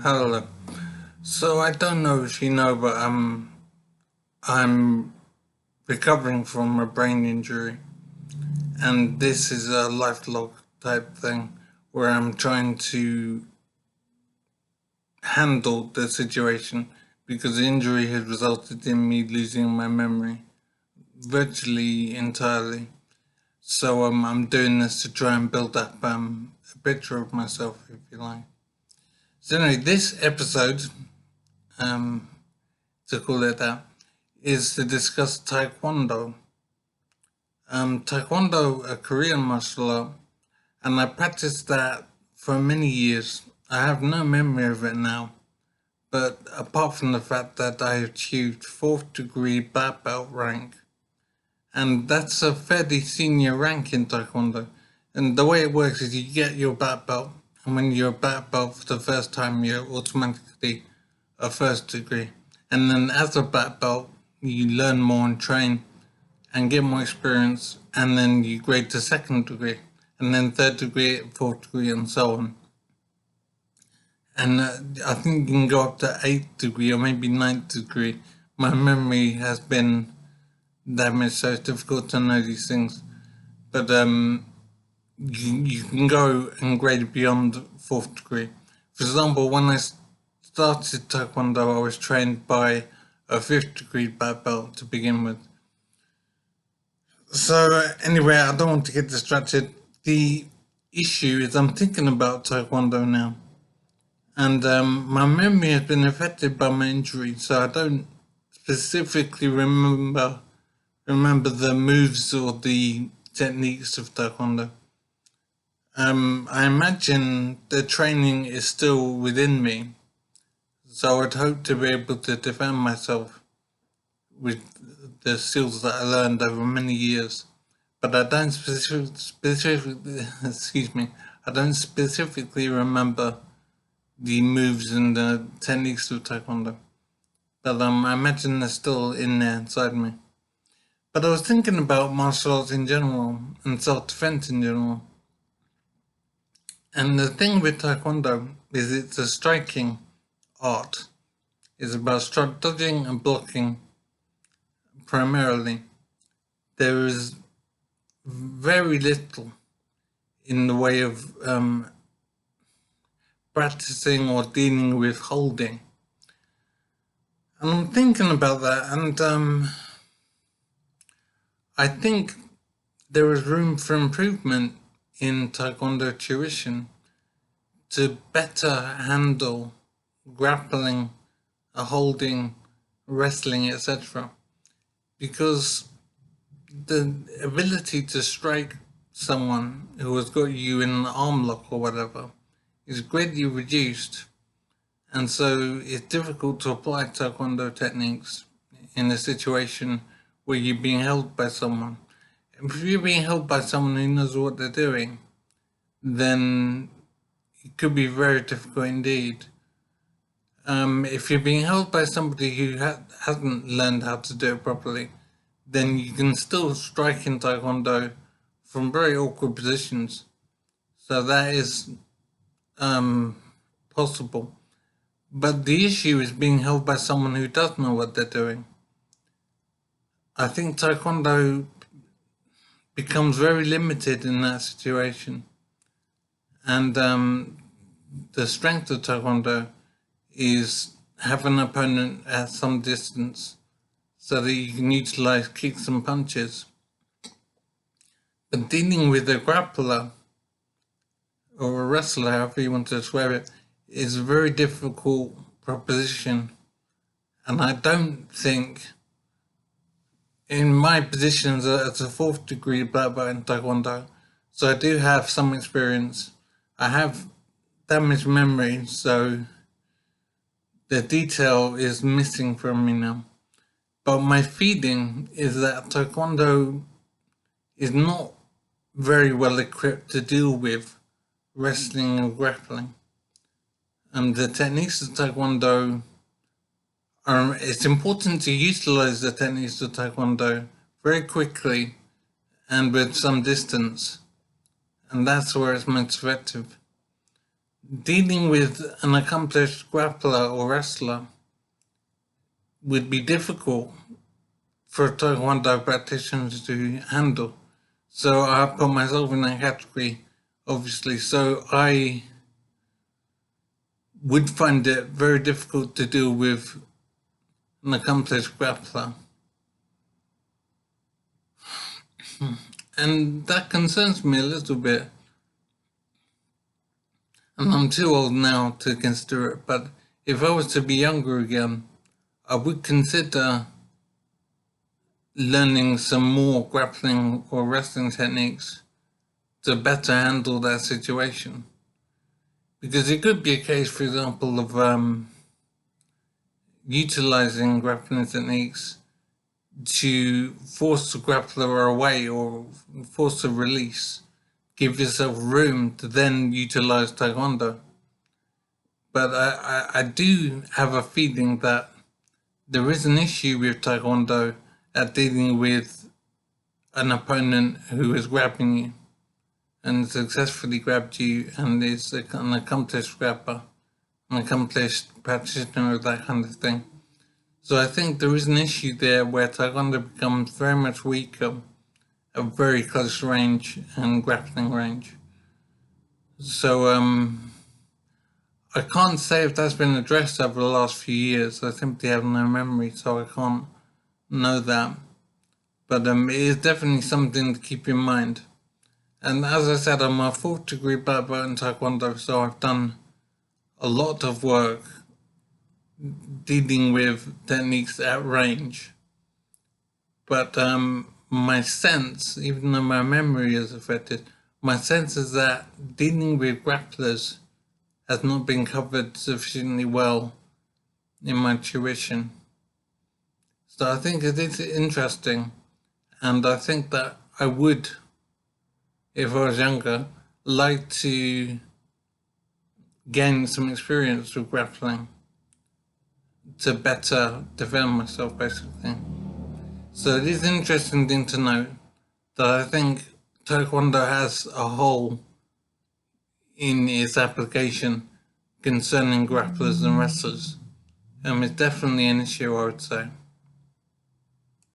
Hello. So I don't know if you know, but I'm recovering from a brain injury, and this is a lifelong type thing where I'm trying to handle the situation because the injury has resulted in me losing my memory virtually entirely. So I'm doing this to try and build up a picture of myself, if you like. So anyway, this episode, um, to call it that, is to discuss Taekwondo. Taekwondo, a Korean martial art, and I practiced that for many years. I have no memory of it now, but apart from the fact that I achieved 4th degree black belt rank, and that's a fairly senior rank in Taekwondo. And the way it works is you get your black belt, and when you're a black belt for the first time, you're automatically a 1st degree. And then as a black belt, you learn more and train and get more experience, and then you grade to 2nd degree, and then 3rd degree, 4th degree, and so on. And I think you can go up to 8th degree or maybe 9th degree. My memory has been damaged, so it's difficult to know these things. But you can go and grade beyond 4th degree. For example, when I started Taekwondo, I was trained by a 5th degree black belt to begin with. So anyway, I don't want to get distracted. The issue is I'm thinking about Taekwondo now, and my memory has been affected by my injury, so I don't specifically remember the moves or the techniques of Taekwondo. I imagine the training is still within me, so I'd hope to be able to defend myself with the skills that I learned over many years. But I don't specifically, excuse me, I don't specifically remember the moves and the techniques of Taekwondo. But I imagine they're still in there inside me. But I was thinking about martial arts in general and self-defense in general. And the thing with Taekwondo is it's a striking art. It's about dodging and blocking primarily. There is very little in the way of practicing or dealing with holding. And I'm thinking about that, and I think there is room for improvement in Taekwondo tuition to better handle grappling, holding, wrestling, etc. Because the ability to strike someone who has got you in an arm lock or whatever is greatly reduced, and so it's difficult to apply Taekwondo techniques in a situation where you're being held by someone. If you're being held by someone who knows what they're doing, then it could be very difficult indeed. If you're being held by somebody who hasn't learned how to do it properly, then you can still strike in Taekwondo from very awkward positions. So that is possible. But the issue is being held by someone who does know what they're doing. I think Taekwondo becomes very limited in that situation. And the strength of Taekwondo is have an opponent at some distance so that you can utilize kicks and punches. But dealing with a grappler or a wrestler, however you want to describe it, is a very difficult proposition. And I don't think, in my position as a 4th degree black belt in Taekwondo, so I do have some experience. I have damaged memory, so the detail is missing from me now. But my feeling is that Taekwondo is not very well equipped to deal with wrestling and grappling. The techniques of Taekwondo it's important to utilize the techniques of Taekwondo very quickly and with some distance. And that's where it's most effective. dealing with an accomplished grappler or wrestler would be difficult for a Taekwondo practitioner to handle. So I put myself in that category, obviously. So I would find it very difficult to deal with an accomplished grappler. And that concerns me a little bit. And I'm too old now to consider it, but if I was to be younger again, I would consider learning some more grappling or wrestling techniques to better handle that situation. Because it could be a case, for example, of utilizing grappling techniques to force the grappler away or force a release, give yourself room to then utilize Taekwondo. But I do have a feeling that there is an issue with Taekwondo at dealing with an opponent who is grabbing you and successfully grabbed you and is an accomplished grabber, an accomplished practitioner of that kind of thing. So I think there is an issue there where Taekwondo becomes very much weaker at very close range and grappling range. So I can't say if that's been addressed over the last few years. I simply have no memory, so I can't know that. But it is definitely something to keep in mind. And as I said, I'm a 4th degree black belt in Taekwondo, so I've done a lot of work dealing with techniques at range. But my sense, even though my memory is affected, my sense is that dealing with grapplers has not been covered sufficiently well in my tuition. So I think it is interesting, and I think that I would, if I was younger, like to gain some experience with grappling to better develop myself, basically. So it is an interesting thing to note that I think Taekwondo has a hole in its application concerning grapplers and wrestlers. It's definitely an issue, I would say.